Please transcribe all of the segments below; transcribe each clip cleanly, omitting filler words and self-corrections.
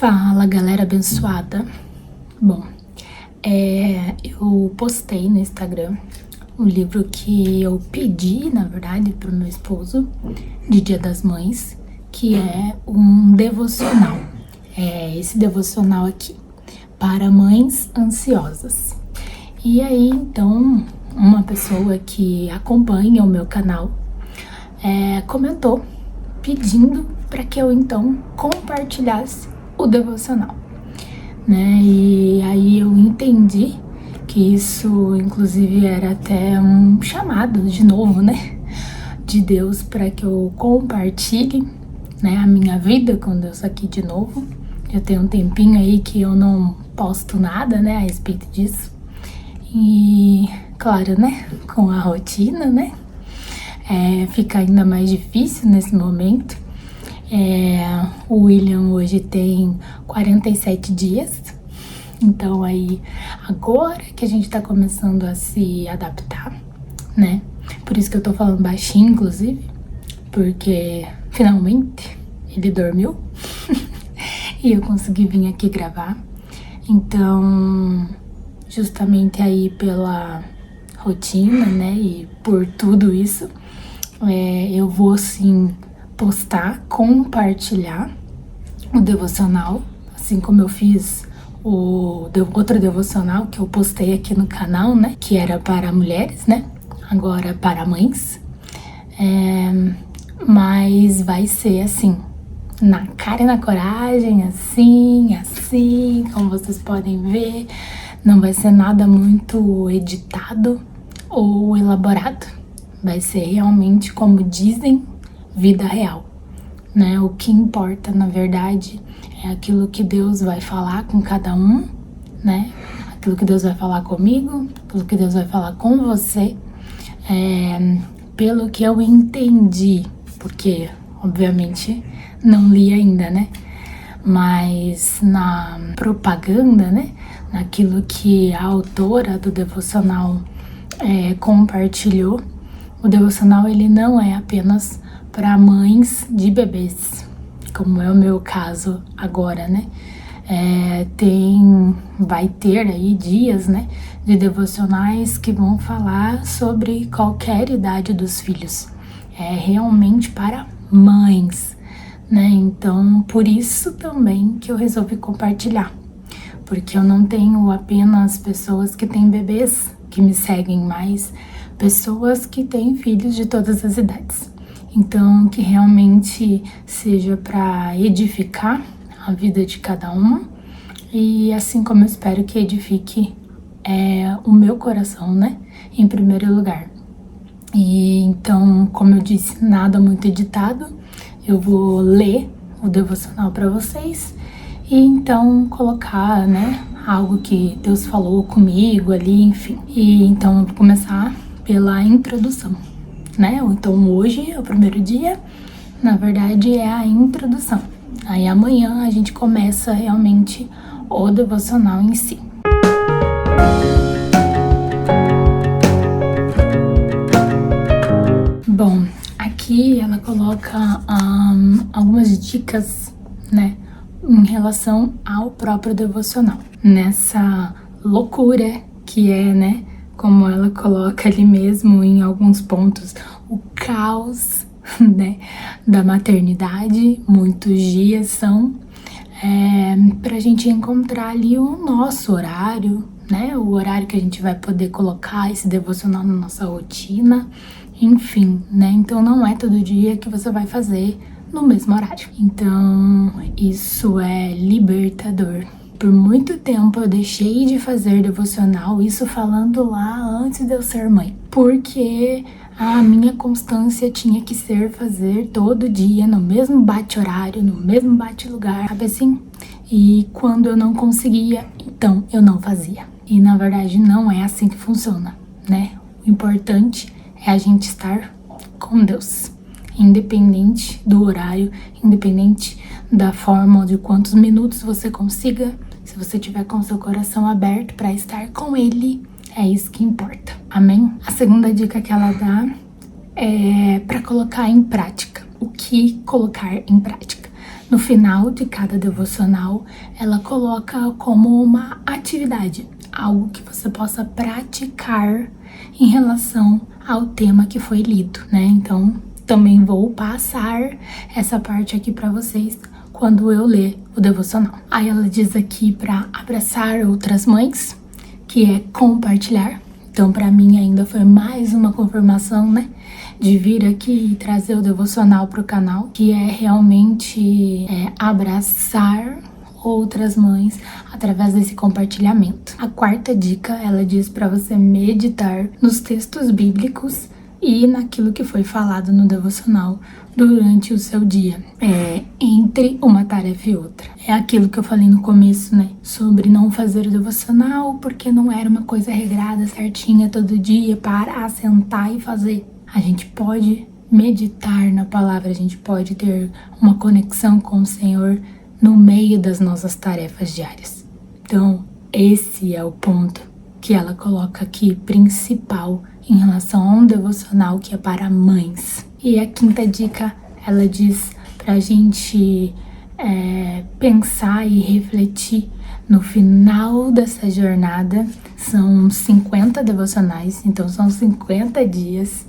Fala, galera abençoada. Bom, eu postei no Instagram o livro que eu pedi, na verdade, pro meu esposo de Dia das Mães, que é um devocional. Esse devocional aqui, para mães ansiosas. E aí, então, uma pessoa que acompanha o meu canal comentou pedindo para que eu, então, compartilhasse o devocional, né? E aí eu entendi que isso, inclusive, era até um chamado de novo, né? De Deus para que eu compartilhe, né, a minha vida com Deus aqui de novo. Já tem um tempinho aí que eu não posto nada, né, a respeito disso. E, claro, né, com a rotina, né, fica ainda mais difícil nesse momento. O William hoje tem 47 dias, então aí agora que a gente tá começando a se adaptar, né? Por isso que eu tô falando baixinho, inclusive, porque finalmente ele dormiu e eu consegui vir aqui gravar. Então, justamente aí pela rotina, né, e por tudo isso, eu vou sim postar, compartilhar o devocional, assim como eu fiz o outro devocional que eu postei aqui no canal, né, que era para mulheres, né, agora para mães, mas vai ser assim, na cara e na coragem, assim, como vocês podem ver, não vai ser nada muito editado ou elaborado, vai ser realmente como dizem, vida real, né? O que importa, na verdade, é aquilo que Deus vai falar com cada um, né? Aquilo que Deus vai falar comigo, aquilo que Deus vai falar com você, pelo que eu entendi, porque, obviamente, não li ainda, né? Mas na propaganda, né? Naquilo que a autora do devocional compartilhou, o devocional ele não é apenas para mães de bebês, como é o meu caso agora, né? Vai ter aí dias, né, de devocionais que vão falar sobre qualquer idade dos filhos. É realmente para mães, né? Então, por isso também que eu resolvi compartilhar, porque eu não tenho apenas pessoas que têm bebês que me seguem, mas pessoas que têm filhos de todas as idades. Então, que realmente seja para edificar a vida de cada uma, e assim como eu espero que edifique o meu coração, né, em primeiro lugar. E então, como eu disse, nada muito editado, eu vou ler o devocional para vocês e então colocar, né, algo que Deus falou comigo ali, enfim. E então eu vou começar pela introdução, né? Então hoje é o primeiro dia, na verdade é a introdução. Aí amanhã a gente começa realmente o devocional em si. Bom, aqui ela coloca algumas dicas, né, em relação ao próprio devocional. Nessa loucura que é, né, como ela coloca ali mesmo em alguns pontos, o caos, né, da maternidade, muitos dias são pra gente encontrar ali o nosso horário, né, o horário que a gente vai poder colocar esse devocional na nossa rotina, enfim, né, então não é todo dia que você vai fazer no mesmo horário. Então, isso é libertador. Por muito tempo eu deixei de fazer devocional, isso falando lá antes de eu ser mãe, porque a minha constância tinha que ser fazer todo dia, no mesmo bate-horário, no mesmo bate-lugar, sabe assim? E quando eu não conseguia, então eu não fazia. E na verdade não é assim que funciona, né? O importante é a gente estar com Deus, independente do horário, independente da forma ou de quantos minutos você consiga. Se você tiver com seu coração aberto para estar com Ele, é isso que importa. Amém? A segunda dica que ela dá é para colocar em prática. O que colocar em prática? No final de cada devocional, ela coloca como uma atividade, algo que você possa praticar em relação ao tema que foi lido, né? Então, também vou passar essa parte aqui para vocês quando eu ler o devocional. Aí ela diz aqui para abraçar outras mães, que é compartilhar. Então, para mim ainda foi mais uma confirmação, né? De vir aqui e trazer o devocional para o canal, que é realmente abraçar outras mães através desse compartilhamento. A quarta dica, ela diz para você meditar nos textos bíblicos e naquilo que foi falado no devocional durante o seu dia, entre uma tarefa e outra. É aquilo que eu falei no começo, né, sobre não fazer o devocional porque não era uma coisa regrada, certinha, todo dia, para sentar e fazer. A gente pode meditar na palavra, a gente pode ter uma conexão com o Senhor no meio das nossas tarefas diárias. Então, esse é o ponto que ela coloca aqui, principal, em relação a um devocional que é para mães. E a quinta dica, ela diz pra gente pensar e refletir no final dessa jornada. São 50 devocionais, então são 50 dias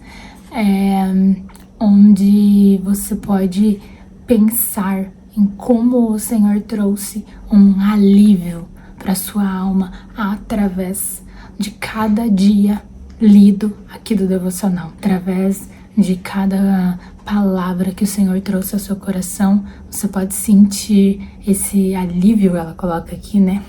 onde você pode pensar em como o Senhor trouxe um alívio para sua alma através de cada dia lido aqui do devocional, através de cada palavra que o Senhor trouxe ao seu coração. Você pode sentir esse alívio, ela coloca aqui, né?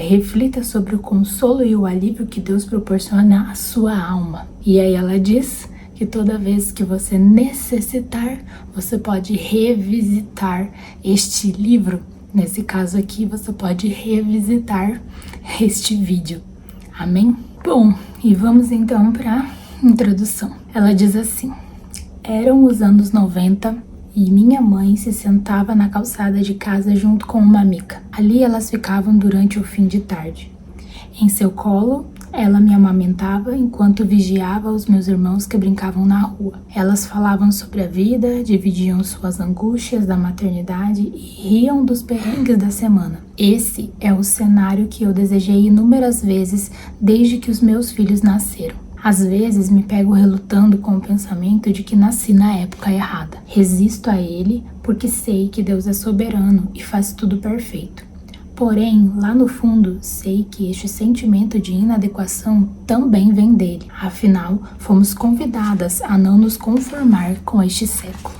Reflita sobre o consolo e o alívio que Deus proporciona à sua alma. E aí ela diz que toda vez que você necessitar, você pode revisitar este livro. Nesse caso aqui, você pode revisitar este vídeo. Amém? Bom, e vamos então para a introdução. Ela diz assim: eram os anos 90 e minha mãe se sentava na calçada de casa junto com uma amiga. Ali elas ficavam durante o fim de tarde. Em seu colo, ela me amamentava enquanto vigiava os meus irmãos que brincavam na rua. Elas falavam sobre a vida, dividiam suas angústias da maternidade e riam dos perrengues da semana. Esse é o cenário que eu desejei inúmeras vezes desde que os meus filhos nasceram. Às vezes me pego relutando com o pensamento de que nasci na época errada. Resisto a ele porque sei que Deus é soberano e faz tudo perfeito. Porém, lá no fundo, sei que este sentimento de inadequação também vem dele. Afinal, fomos convidadas a não nos conformar com este século.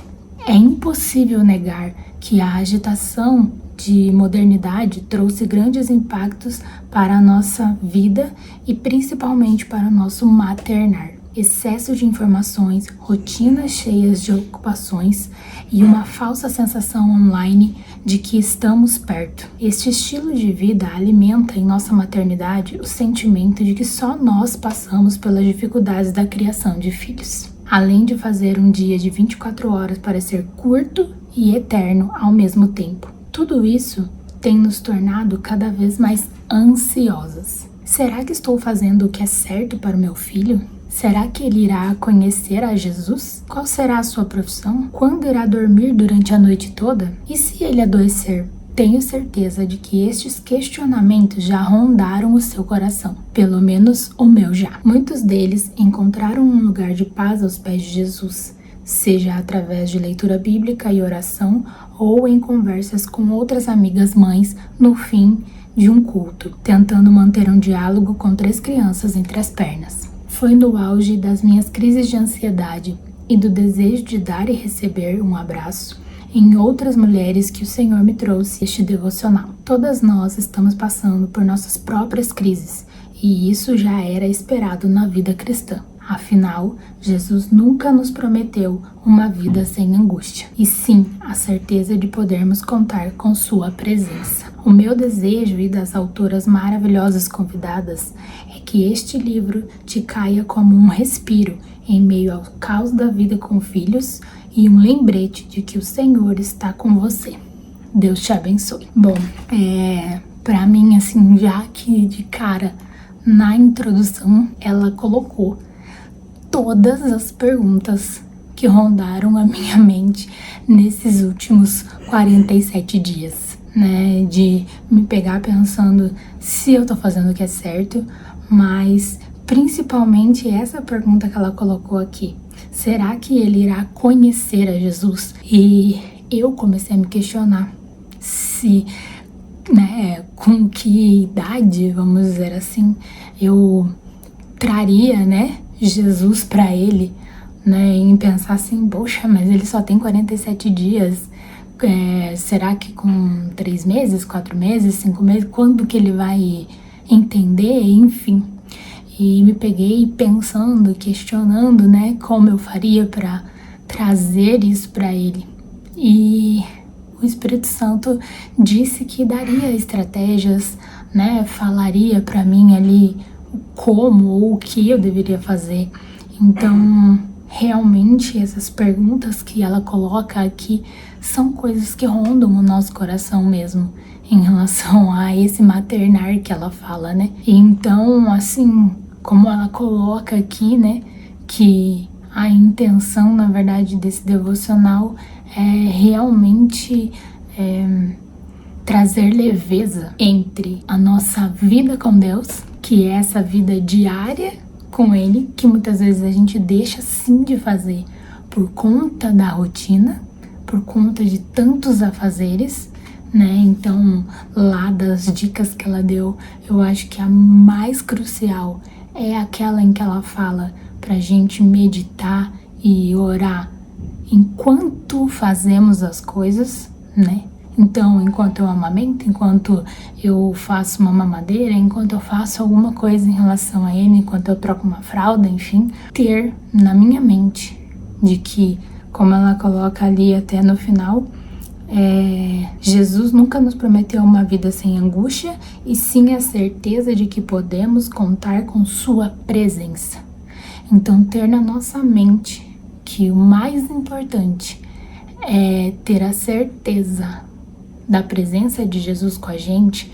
É impossível negar que a agitação de modernidade trouxe grandes impactos para a nossa vida e principalmente para o nosso maternar. Excesso de informações, rotinas cheias de ocupações e uma falsa sensação online de que estamos perto. Este estilo de vida alimenta em nossa maternidade o sentimento de que só nós passamos pelas dificuldades da criação de filhos. Além de fazer um dia de 24 horas parecer curto e eterno ao mesmo tempo. Tudo isso tem nos tornado cada vez mais ansiosas. Será que estou fazendo o que é certo para o meu filho? Será que ele irá conhecer a Jesus? Qual será a sua profissão? Quando irá dormir durante a noite toda? E se ele adoecer? Tenho certeza de que estes questionamentos já rondaram o seu coração. Pelo menos o meu já. Muitos deles encontraram um lugar de paz aos pés de Jesus, seja através de leitura bíblica e oração ou em conversas com outras amigas mães no fim de um culto, tentando manter um diálogo com 3 crianças entre as pernas. Foi no auge das minhas crises de ansiedade e do desejo de dar e receber um abraço em outras mulheres que o Senhor me trouxe este devocional. Todas nós estamos passando por nossas próprias crises e isso já era esperado na vida cristã. Afinal, Jesus nunca nos prometeu uma vida sem angústia, e sim a certeza de podermos contar com sua presença. O meu desejo e das autoras maravilhosas convidadas é que este livro te caia como um respiro em meio ao caos da vida com filhos e um lembrete de que o Senhor está com você. Deus te abençoe. Bom, pra mim, assim, já que de cara na introdução ela colocou todas as perguntas que rondaram a minha mente nesses últimos 47 dias, né? De me pegar pensando se eu tô fazendo o que é certo, mas principalmente essa pergunta que ela colocou aqui. Será que ele irá conhecer a Jesus? E eu comecei a me questionar se, né, com que idade, vamos dizer assim, eu traria, né, Jesus para ele, né, em pensar assim, poxa, mas ele só tem 47 dias, será que com 3 meses, 4 meses, 5 meses, quando que ele vai entender, enfim. E me peguei pensando, questionando, né, como eu faria para trazer isso para ele. E o Espírito Santo disse que daria estratégias, né, falaria para mim ali como ou o que eu deveria fazer. Então, realmente essas perguntas que ela coloca aqui são coisas que rondam o nosso coração mesmo, em relação a esse maternar que ela fala, né? Então, assim, como ela coloca aqui, né, que a intenção, na verdade, desse devocional é realmente trazer leveza entre a nossa vida com Deus, que é essa vida diária com Ele, que muitas vezes a gente deixa sim de fazer por conta da rotina, por conta de tantos afazeres, né? Então, lá das dicas que ela deu, eu acho que a mais crucial é aquela em que ela fala pra gente meditar e orar enquanto fazemos as coisas, né? Então, enquanto eu amamento, enquanto eu faço uma mamadeira, enquanto eu faço alguma coisa em relação a ele, enquanto eu troco uma fralda, enfim, ter na minha mente de que, como ela coloca ali até no final, Jesus nunca nos prometeu uma vida sem angústia, e sim a certeza de que podemos contar com sua presença. Então, ter na nossa mente que o mais importante é ter a certeza da presença de Jesus com a gente,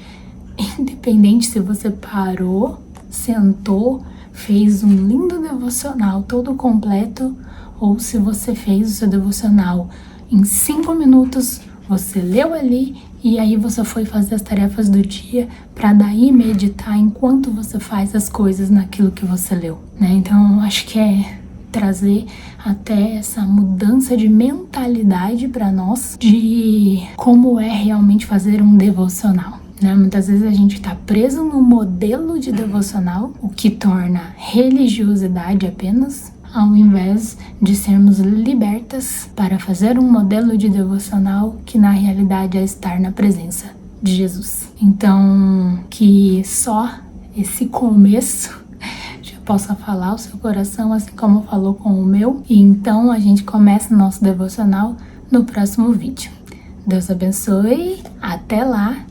independente se você parou, sentou, fez um lindo devocional todo completo, ou se você fez o seu devocional em 5 minutos, você leu ali e aí você foi fazer as tarefas do dia para daí meditar enquanto você faz as coisas naquilo que você leu, né? Então, acho que é trazer até essa mudança de mentalidade para nós de como é realmente fazer um devocional, né? Muitas vezes a gente está preso no modelo de devocional, o que torna religiosidade apenas, ao invés de sermos libertas para fazer um modelo de devocional que na realidade é estar na presença de Jesus. Então, que só esse começo possa falar o seu coração, assim como falou com o meu. E então a gente começa o nosso devocional no próximo vídeo. Deus abençoe, até lá!